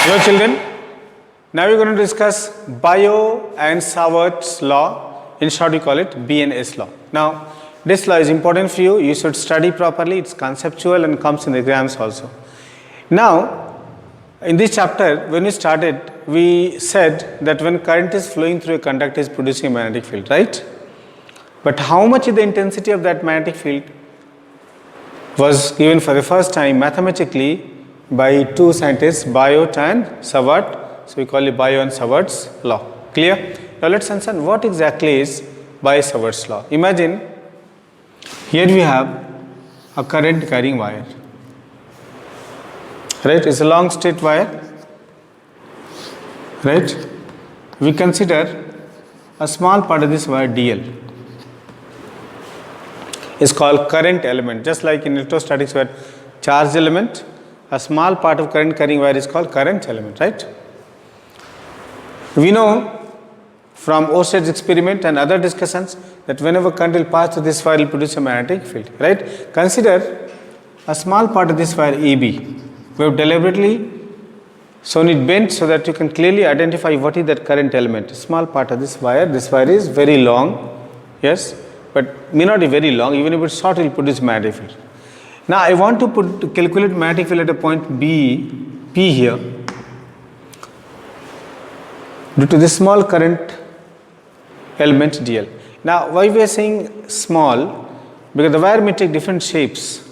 Hello children, now we are going to discuss Bio and Savart's law. In short we call it B&S law. Now this law is important for you, you should study properly, it's conceptual and comes in the exams also. Now in this chapter when we started we said that when current is flowing through a conductor is producing a magnetic field, right? But how much is the intensity of that magnetic field was given for the first time mathematically by two scientists, Biot and Savart. So we call it Bio and Savart's law. Clear? Now let's understand what exactly is Bio-Savart's law. Imagine here we have a current carrying wire. Right? It's a long straight wire. Right? We consider a small part of this wire DL. Is called current element, just like in electrostatics where charge element, a small part of current carrying wire is called current element, right? We know from Oersted experiment and other discussions that whenever current will pass through this wire it will produce a magnetic field, right? Consider a small part of this wire AB. We have deliberately shown it bent so that you can clearly identify what is that current element. A small part of this wire is very long, yes, but may not be very long, even if it's short it will produce magnetic field. Now I want to calculate magnetic field at a point P here due to this small current element DL. Now why we are saying small? Because the wire may take different shapes,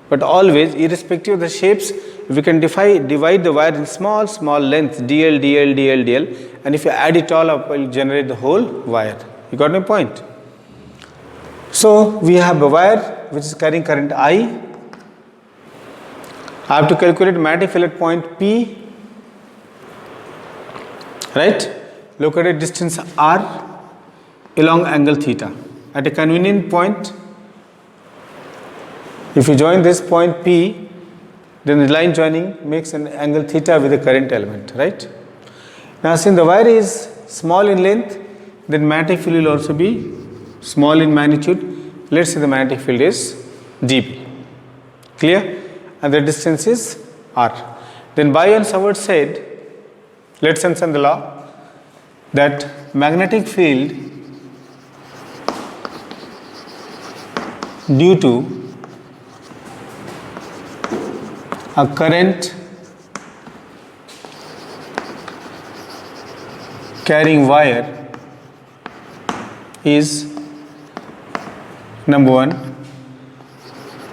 but always irrespective of the shapes we can divide the wire in small lengths DL, and if you add it all up it will generate the whole wire. You got my point? So we have a wire which is carrying current I. I have to calculate magnetic field at point P, right? Look at a distance R along angle theta. At a convenient point, if you join this point P, then the line joining makes an angle theta with the current element, right? Now since the wire is small in length, then magnetic field will also be small in magnitude. Let's say the magnetic field is dB. Clear? And the distance is R. Then Bio and Savart said, let's understand the law, that magnetic field due to a current carrying wire is number one,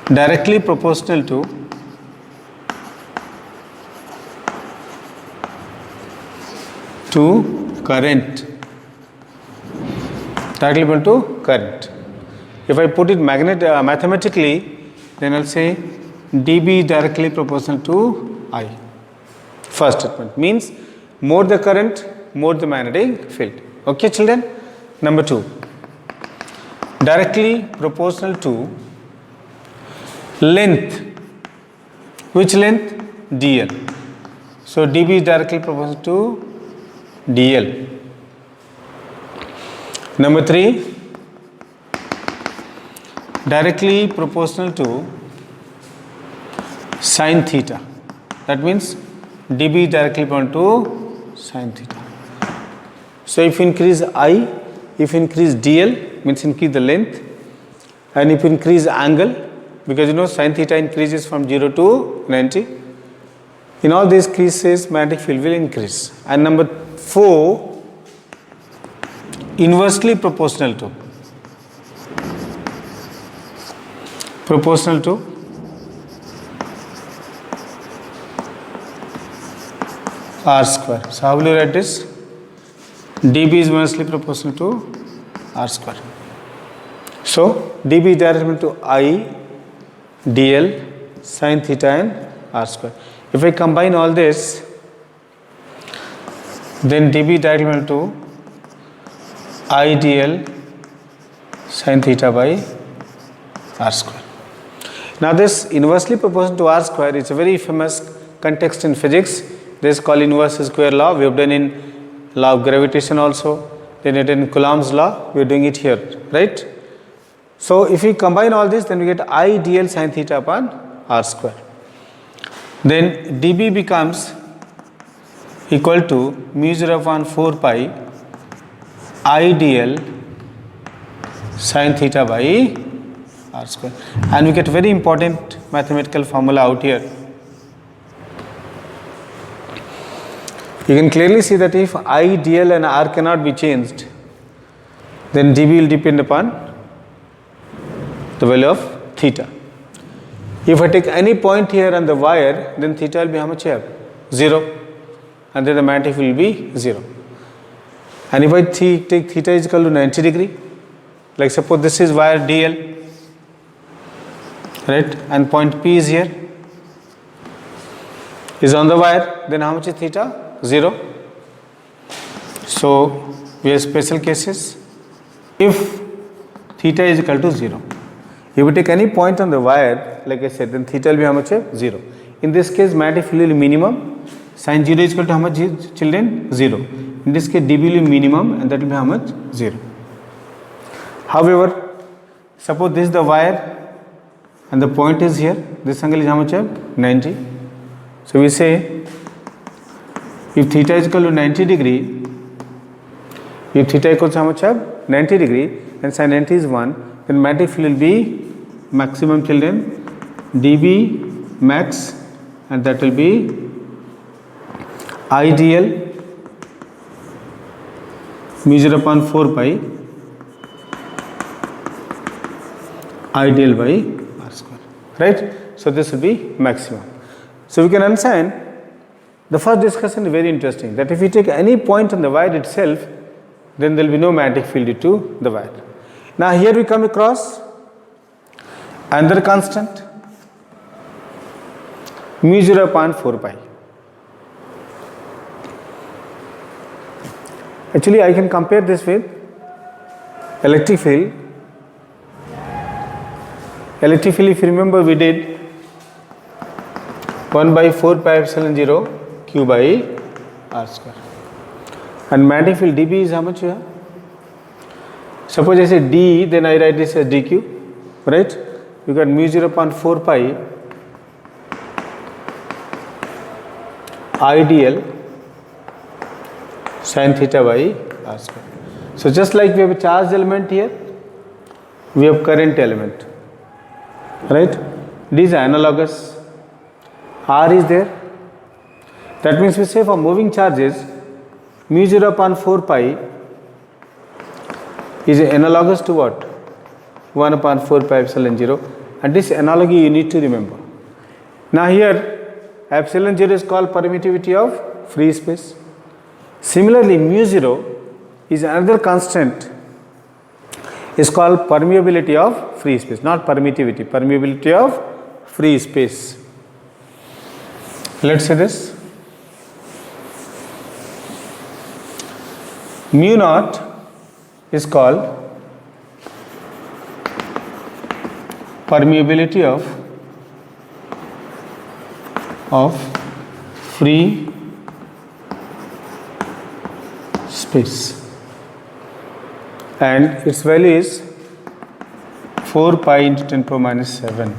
directly proportional to current. Directly proportional to current. If I put it mathematically, then I'll say dB is directly proportional to I. First statement means more the current, more the magnetic field. Okay, children? Number two, directly proportional to length. Which length? DL. So dB is directly proportional to DL. Number three, directly proportional to sin theta. That means dB is directly proportional to sin theta. So if you increase I, if you increase DL, means increase the length, and if you increase angle, because you know sin theta increases from 0 to 90, in all these cases magnetic field will increase. And number four, inversely proportional to R square. So how will you write this? dB is inversely proportional to R square. So dB is directly to I, DL, sin theta and R square. If I combine all this, then dB is directly to I, DL, sin theta by R square. Now this inversely proportional to R square is a very famous context in physics. This is called inverse square law. We have done in law of gravitation also. Then it in Coulomb's law. We are doing it here, right? So if we combine all this, then we get I dl sin theta upon r square. Then dB becomes equal to mu 0 upon 4 pi I dl sin theta by r square, and we get very important mathematical formula out here. You can clearly see that if I, dl and r cannot be changed, then dv will depend upon the value of theta. If I take any point here on the wire, then theta will be how much here? 0, and then the magnetic will be 0. And if I take theta is equal to 90 degree, like suppose this is wire dl, right, and point P is here, is on the wire, then how much is theta? 0. So we have special cases. If theta is equal to 0, if we take any point on the wire, like I said, then theta will be how much? 0. In this case, magnetic field will be minimum. Sin 0 is equal to how much, children? 0. In this case, dB will be minimum, and that will be how much? 0. However, suppose this is the wire and the point is here. This angle is how much? 90. So we say if theta is equal to 90 degree, if theta equals how much? 90 degree, and sin 90 is 1, then magnetic field will be maximum, children, dB max, and that will be IDL mu 0 upon 4 pi IDL by r square, right? So this will be maximum. So we can understand the first discussion is very interesting, that if we take any point on the wire itself, then there will be no magnetic field due to the wire. Now here we come across another constant, mu 0 upon 4 pi. Actually, I can compare this with electric field. Electric field, if you remember, we did 1 by 4 pi epsilon 0 q by r square. And magnetic field dB is how much here? Suppose I say d, then I write this as dq, right? You got mu 0 upon 4 pi IDL sin theta by r square. So just like we have a charged element here, we have current element, right? These are analogous. R is there. That means we say for moving charges, mu 0 upon 4 pi is analogous to what? 1 upon 4 pi epsilon 0, and this analogy you need to remember. Now here epsilon 0 is called permittivity of free space. Similarly, mu 0 is another constant, is called permeability of free space, not permittivity, permeability of free space. Let's say this. Mu naught is called permeability of free space, and its value is 4 pi into 10 power minus 7.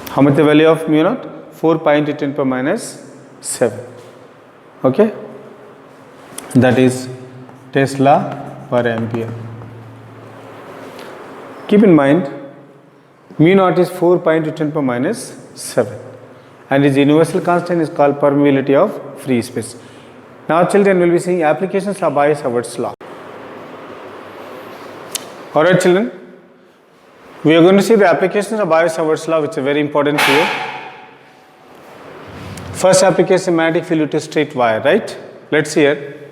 How much the value of mu naught? 4 pi into 10 power minus 7. Okay, that is Tesla per ampere. Keep in mind, mu naught is 4 pi into 10 power minus 7, and its universal constant is called permeability of free space. Now children, will be seeing applications of Biot-Savart's law. Alright children, we are going to see the applications of Biot-Savart's law, which are very important for you. First application, magnetic field with a straight wire, right? Let's see here.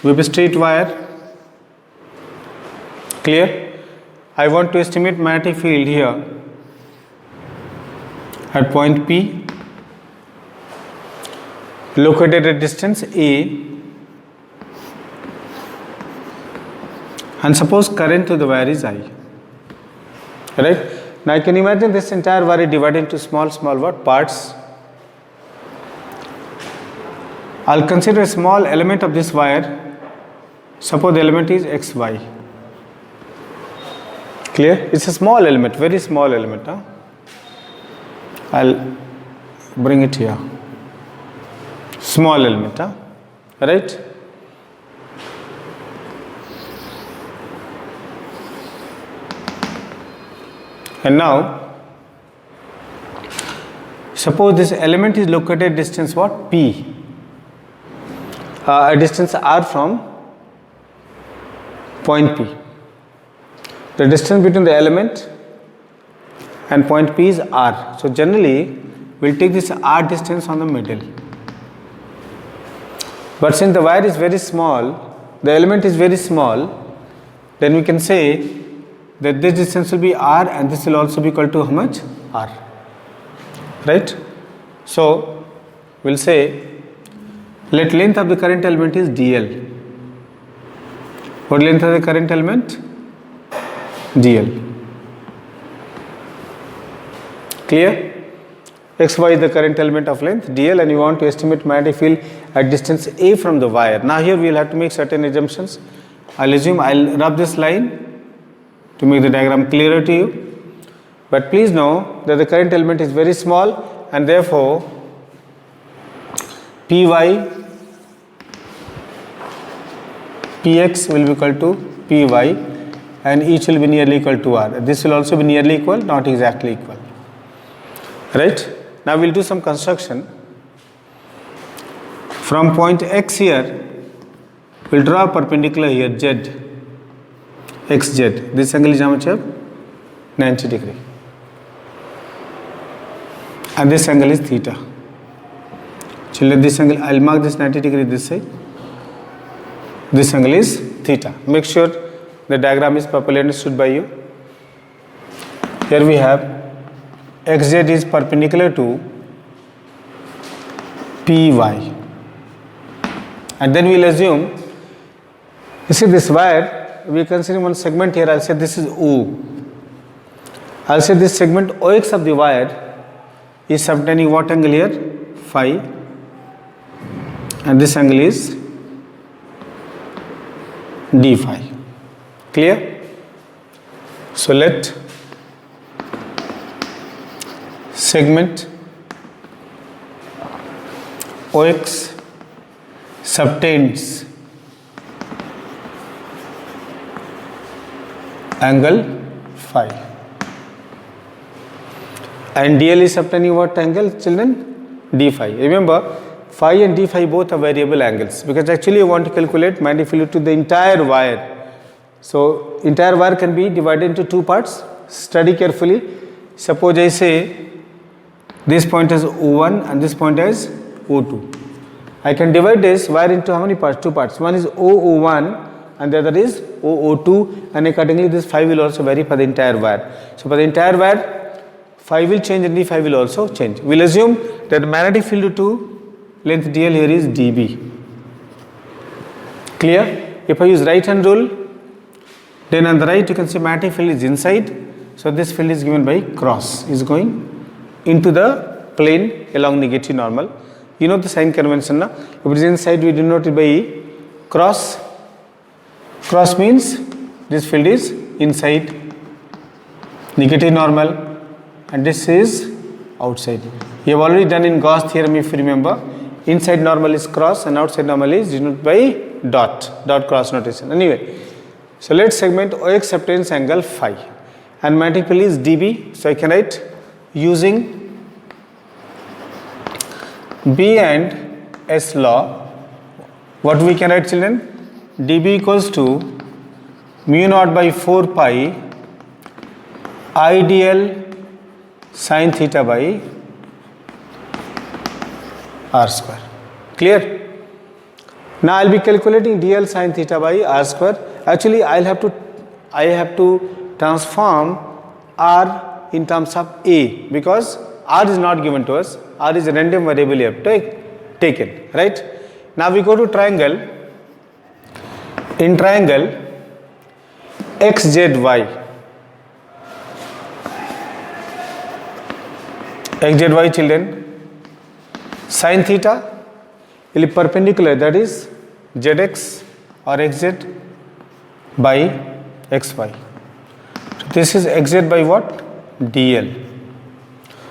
We have a straight wire. Clear? I want to estimate magnetic field here at point P, located at distance A, and suppose current to the wire is I. Right? Now I can imagine this entire wire divided into small what parts. I'll consider a small element of this wire. Suppose the element is XY. Clear? It's a small element, very small element. Huh? I'll bring it here. small element, right? And now suppose this element is located at distance what? P, a distance r from point P. The distance between the element and point P is r. So generally we'll take this r distance on the middle. But since the wire is very small, the element is very small, then we can say that this distance will be r and this will also be equal to how much? R. Right? So we'll say let length of the current element is dl. What length of the current element? dl. Clear? xy is the current element of length dl, and you want to estimate magnetic field at distance a from the wire. Now here we will have to make certain assumptions. I'll rub this line to make the diagram clearer to you. But please know that the current element is very small, and therefore Py Px will be equal to Py, and each will be nearly equal to r. This will also be nearly equal, not exactly equal. Right? Now we'll do some construction. From point x here, we'll draw a perpendicular here, z, xz. This angle is how much? 90 degree. And this angle is theta. Children, this angle, I'll mark this 90 degree this side. This angle is theta. Make sure the diagram is properly understood by you. Here we have xz is perpendicular to py. And then we'll assume, you see this wire, we are considering one segment here. I'll say this is O. I'll say this segment OX of the wire is subtending what angle here? Phi. And this angle is d phi. Clear? So let segment OX subtends angle phi, and dl is subtending what angle, children? D phi. Remember, phi and d phi both are variable angles, because actually you want to calculate magnetic field to the entire wire. So entire wire can be divided into two parts. Study carefully. Suppose I say this point is O1 and this point is O2. I can divide this wire into how many parts? Two parts. One is OO1 and the other is OO2, and accordingly this phi will also vary for the entire wire. So for the entire wire, phi will change and d phi will also change. We'll assume that the magnetic field to length dl here is dB. Clear? If I use right hand rule, then on the right you can see magnetic field is inside. So this field is given by cross, is going into the plane along negative normal. You know the sign convention, na? If it is inside, we denote it by cross. Cross means this field is inside negative normal and this is outside. We have already done in Gauss theorem, if you remember. Inside normal is cross and outside normal is denoted by dot cross notation. Anyway, so let's segment OX subtends angle phi, and magnetic field is dB. So I can write using B and S law. What we can write, children? dB equals to mu naught by 4 pi IDL sin theta by r square. Clear? Now I'll be calculating dl sin theta by r square. Actually I have to transform r in terms of a, because r is not given to us. R is a random variable you have taken, right? Now we go to triangle. In triangle XZY, children, sin theta will be perpendicular, that is ZX or XZ by XY. So this is XZ by what? DL.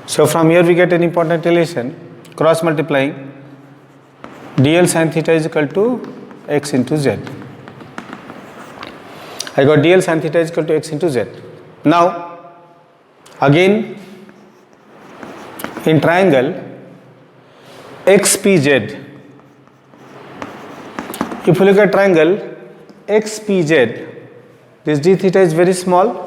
So from here we get an important relation, cross multiplying dl sin theta is equal to x into z. I got dl sin theta is equal to x into z. Now again in triangle XPZ, if you look at triangle XPZ, this d theta is very small.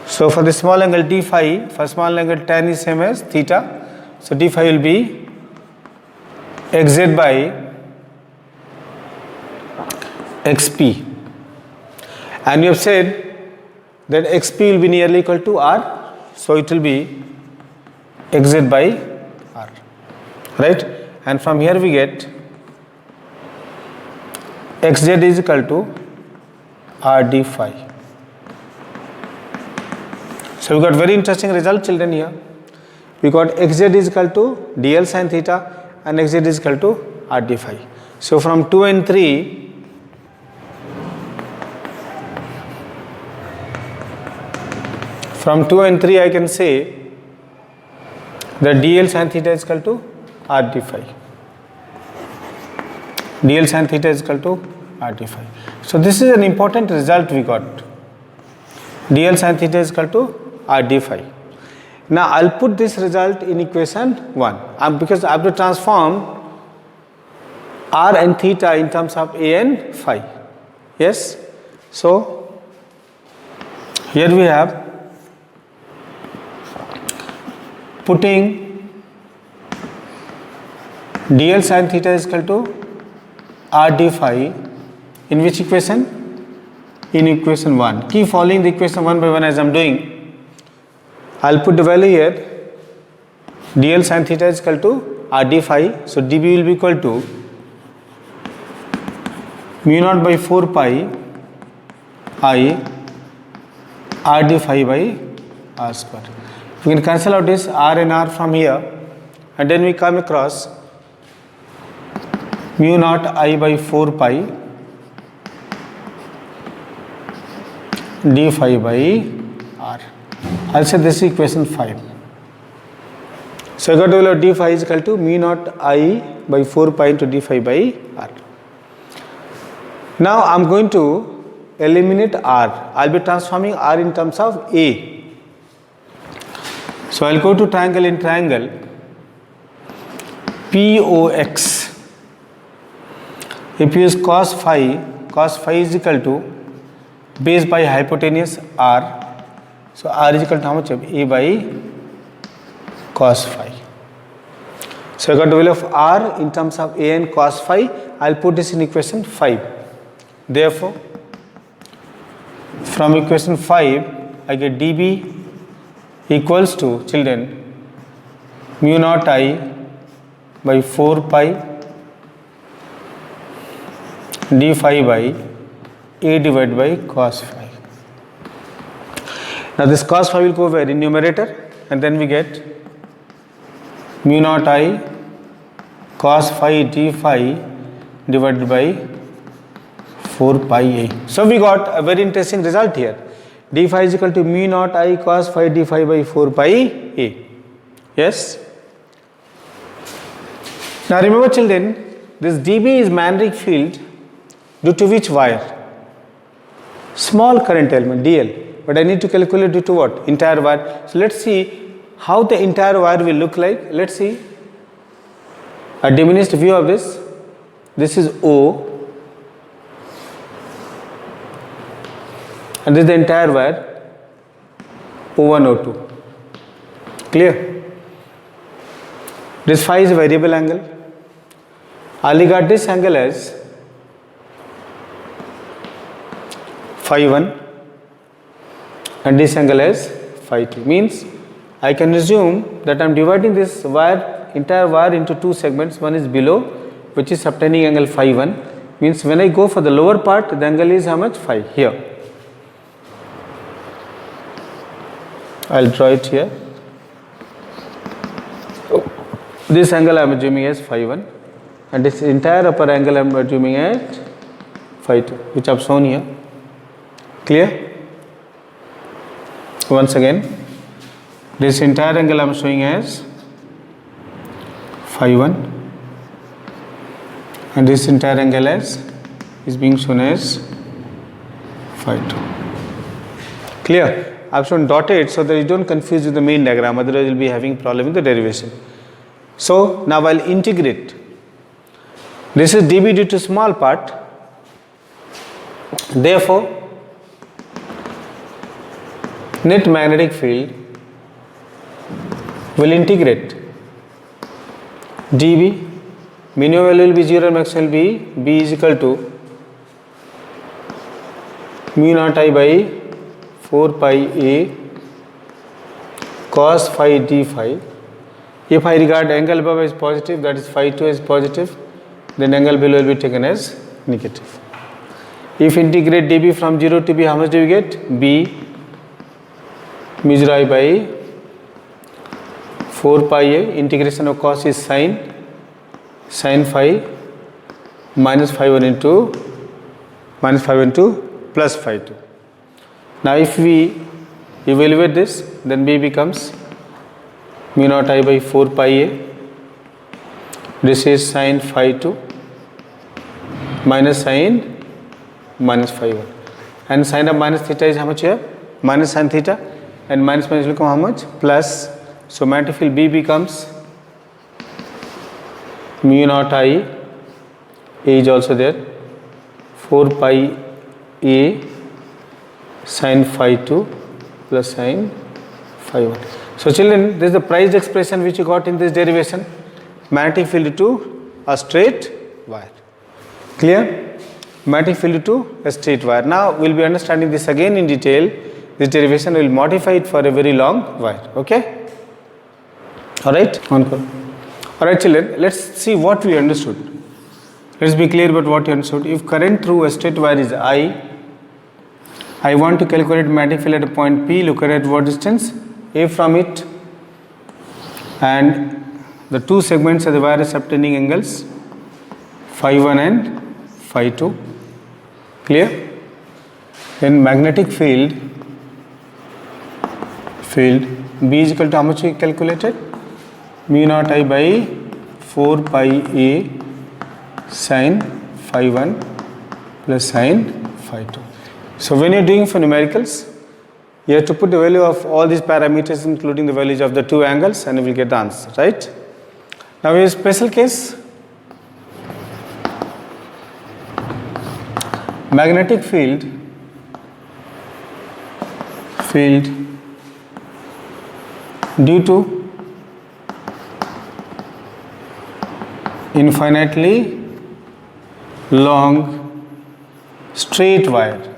So for the small angle d phi, for small angle tan is same as theta. So d phi will be xz by xp. And you have said that xp will be nearly equal to r. So it will be xz by r. Right? And from here we get xz is equal to r d phi. So we got very interesting result, children. Here we got xz is equal to dl sin theta and xz is equal to r d phi. So from 2 and 3, I can say that dl sin theta is equal to r d phi. dl sin theta is equal to r d phi. So this is an important result we got. dl sin theta is equal to r d phi. Now I'll put this result in equation 1 because I have to transform r and theta in terms of a and phi. Yes. So here we have putting dl sin theta is equal to r d phi in which equation? In equation 1. Keep following the equation 1 by 1 as I am doing. I will put the value here. dl sin theta is equal to r d phi. So dB will be equal to mu naught by 4 pi I r d phi by r square. We can cancel out this r and r from here, and then we come across mu naught I by 4 pi d phi by r. I'll say this is equation 5. So I got the value of d phi is equal to mu naught I by 4 pi into d phi by r. Now I'm going to eliminate r. I'll be transforming r in terms of a. So I'll go to triangle in triangle POX. If you use cos phi is equal to base by hypotenuse r. So r is equal to how much? A by cos phi. So I got the value of r in terms of a and cos phi. I'll put this in equation 5. Therefore, from equation 5, I get dB equals to, children, mu naught I by 4 pi d phi by a divided by cos phi. Now this cos phi will go where? In numerator, and then we get mu naught I cos phi d phi divided by 4 pi a. So we got a very interesting result here. d phi is equal to mu naught I cos phi d phi by 4 pi a. Yes. Now remember, children, this dB is magnetic field due to which wire? Small current element dl, but I need to calculate due to what? Entire wire. So let's see how the entire wire will look like. Let's see a diminished view of this. This is O and this is the entire wire O1, O2. Clear? This phi is a variable angle. I'll regard this angle as phi 1 and this angle as phi 2. Means I can assume that I am dividing this entire wire into two segments. One is below, which is subtending angle phi 1. Means when I go for the lower part, the angle is how much? Phi. Here I'll draw it here. This angle I am assuming as phi 1 and this entire upper angle I am assuming at phi 2, which I have shown here. Clear? Once again, this entire angle I am showing as phi 1 and this entire angle is being shown as phi 2. Clear? I've shown dotted so that you don't confuse with the main diagram, otherwise you'll be having problem with the derivation. So now I'll integrate. This is dB due to small part. Therefore, net magnetic field will integrate dB, minimum value will be 0, maximum will be B is equal to mu naught I by 4 pi A cos phi d phi. If I regard angle above as positive, that is phi 2 as positive, then angle below will be taken as negative. If integrate dB from 0 to B, how much do you get? B mu 0 I by 4 pi A, integration of cos is sin phi minus phi 1 into plus phi 2. Now if we evaluate this, then B becomes mu naught I by 4 pi A. This is sin phi 2 minus sin minus phi 1. And sin of minus theta is how much here? Minus sin theta. And minus will become how much? Plus. So magnetic field B becomes mu naught I, A is also there, 4 pi A sin phi 2 plus sin phi 1. So children, this is the price expression which you got in this derivation. Magnetic field to a straight wire. Clear? Magnetic field to a straight wire. Now we will be understanding this again in detail. This derivation will modify it for a very long wire. Okay? Alright? Alright children, let's see what we understood. Let's be clear about what you understood. If current through a straight wire is I want to calculate magnetic field at a point P located at what distance? A from it, and the two segments of the wire are subtending angles phi 1 and phi 2. Clear? Then magnetic field B is equal to how much we calculated? Mu naught I by 4 pi A sin phi 1 plus sin phi 2. So when you're doing for numericals, you have to put the value of all these parameters including the values of the two angles and you will get the answer, right? Now we have a special case. Magnetic field due to infinitely long straight wire.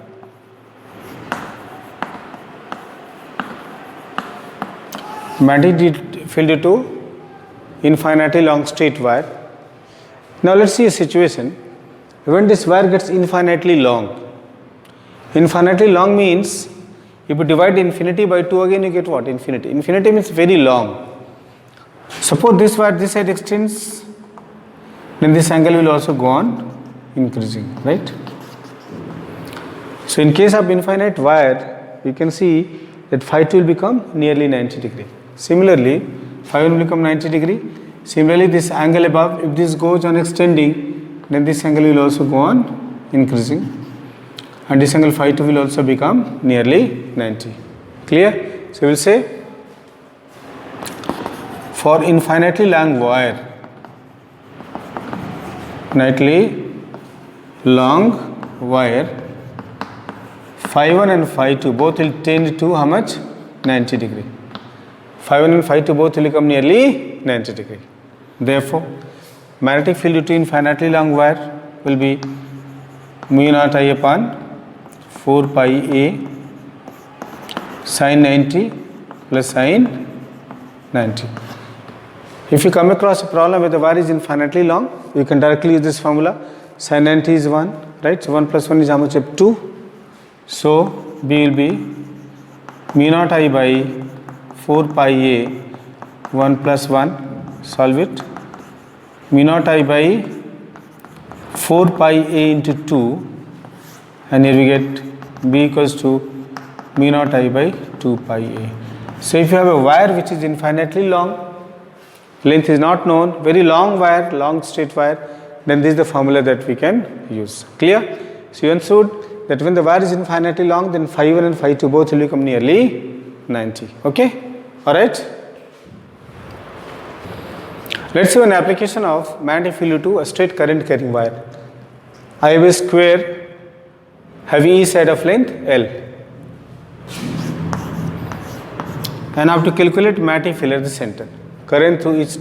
Magnetic field due to infinitely long straight wire. Now let's see a situation when this wire gets infinitely long. Infinitely long means if you divide infinity by 2 again you get what? Infinity. Infinity means very long. Suppose this wire this side extends, then this angle will also go on increasing, right? So in case of infinite wire, you can see that phi 2 will become nearly 90 degree. Similarly, phi 1 will become 90 degree. Similarly, this angle above, if this goes on extending, then this angle will also go on increasing. And this angle phi 2 will also become nearly 90. Clear? So we will say, for infinitely long wire, phi 1 and phi 2 both will tend to how much? 90 degree. Phi 1 and phi 2 both will become nearly 90 degree. Therefore, magnetic field due to infinitely long wire will be mu naught I upon 4 pi A sin 90 plus sin 90. If you come across a problem where the wire is infinitely long, you can directly use this formula. Sin 90 is 1, right? So 1 plus 1 is how much? 2. So B will be mu naught I by 4 pi A 1 plus 1, solve it. Mu naught I by 4 pi A into 2, and here we get B equals to mu naught I by 2 pi A. So if you have a wire which is infinitely long, length is not known, very long wire, long straight wire, then this is the formula that we can use. Clear? So you understood that when the wire is infinitely long, then phi 1 and phi 2 both will become nearly 90. Okay? Alright? Let's see an application of magnetic field to a straight current carrying wire. I have a square having each side of length L. And I have to calculate magnetic field at the center. Current through each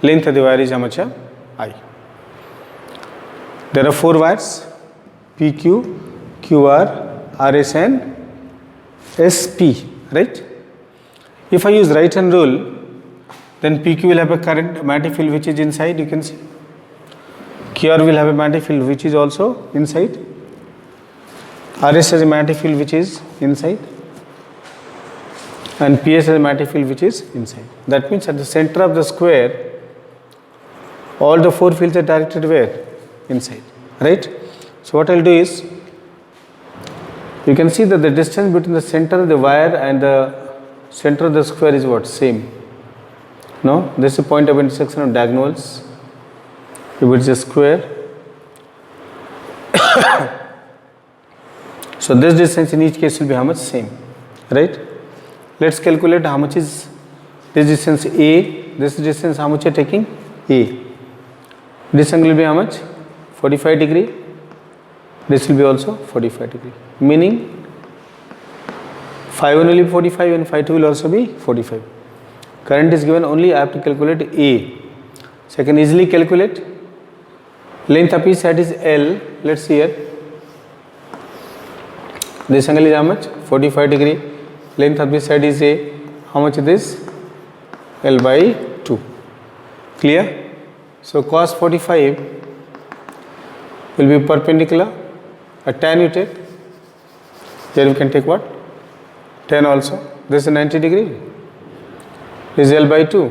length of the wire is how much? I. There are 4 wires, PQ, QR, RS and SP, right? If I use right hand rule, then PQ will have a current magnetic field which is inside, you can see. QR will have a magnetic field which is also inside. RS has a magnetic field which is inside. And PS has a magnetic field which is inside. That means at the center of the square, all the 4 fields are directed where? Inside, right? So what I'll do is, you can see that the distance between the center of the wire and the center of the square is what? Same. No? This is a point of intersection of diagonals. If it is a square. So this distance in each case will be how much? Same. Right? Let's calculate how much is this distance A. This distance how much you are taking? A. This angle will be how much? 45 degree. This will be also 45 degree. Meaning phi 1 will be 45 and phi 2 will also be 45. Current is given only, I have to calculate A. So I can easily calculate. Length of each side is L. Let's see here. This angle is how much? 45 degree. Length of this side is A. How much is this? L by 2. Clear? So cos 45 will be perpendicular. A tan you take. Here we can take what? Tan also. This is 90 degree. This is L by 2.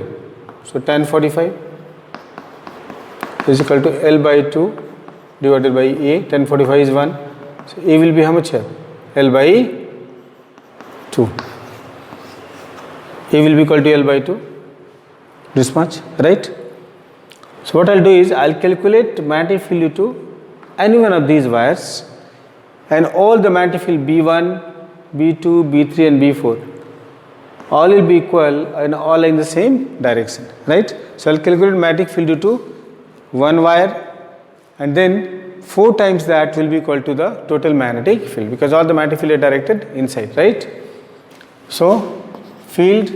So tan 45 is equal to L by 2 divided by A. Tan 45 is 1. So A will be how much here? L by 2. A will be equal to L by 2. This much, right? So what I'll do is, I'll calculate magnetic field to any one of these wires, and all the magnetic field B1, B2, B3 and B4, all will be equal and all in the same direction, right? So I'll calculate magnetic field to one wire, and then 4 times that will be equal to the total magnetic field, because all the magnetic field are directed inside, right? So field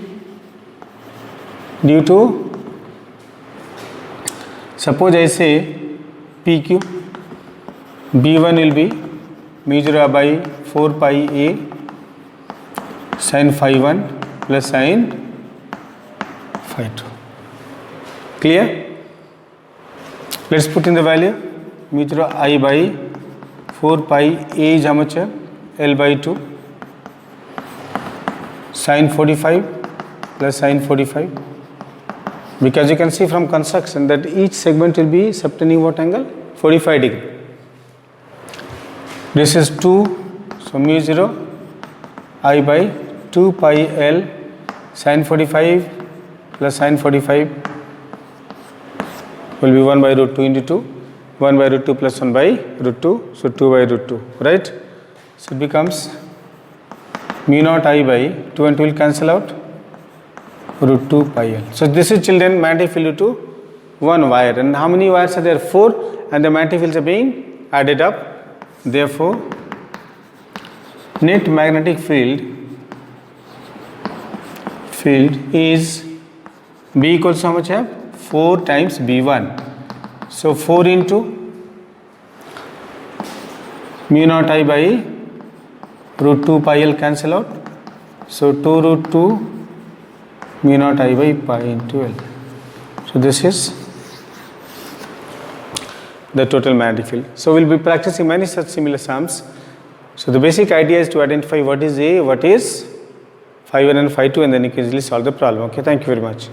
due to, suppose I say PQ, B1 will be mu 0 by 4 pi A sin phi 1 plus sin phi 2. Clear? Let's put in the value. Mu 0 I by 4 pi A is how much? L by 2 sin 45 plus sin 45, because you can see from construction that each segment will be subtending what angle? 45 degree. This is 2, so mu 0 I by 2 pi L sin 45 plus sin 45 will be 1 by root 2 into 2, 1 by root 2 plus 1 by root 2, so 2 by root 2, right? So it becomes mu naught I by 2 and 2 will cancel out, root 2 pi L. So this is, children, magnetic field to one wire. And how many wires are there? 4, and the magnetic fields are being added up. Therefore, net magnetic field is B equals to how much? 4 times B1. So 4 into mu naught I by root 2 pi L cancel out. So 2 root 2 mu naught I by pi into L. So this is the total magnetic field. So we'll be practicing many such similar sums. So the basic idea is to identify what is A, what is phi 1 and phi 2, and then you can easily solve the problem. Okay, thank you very much.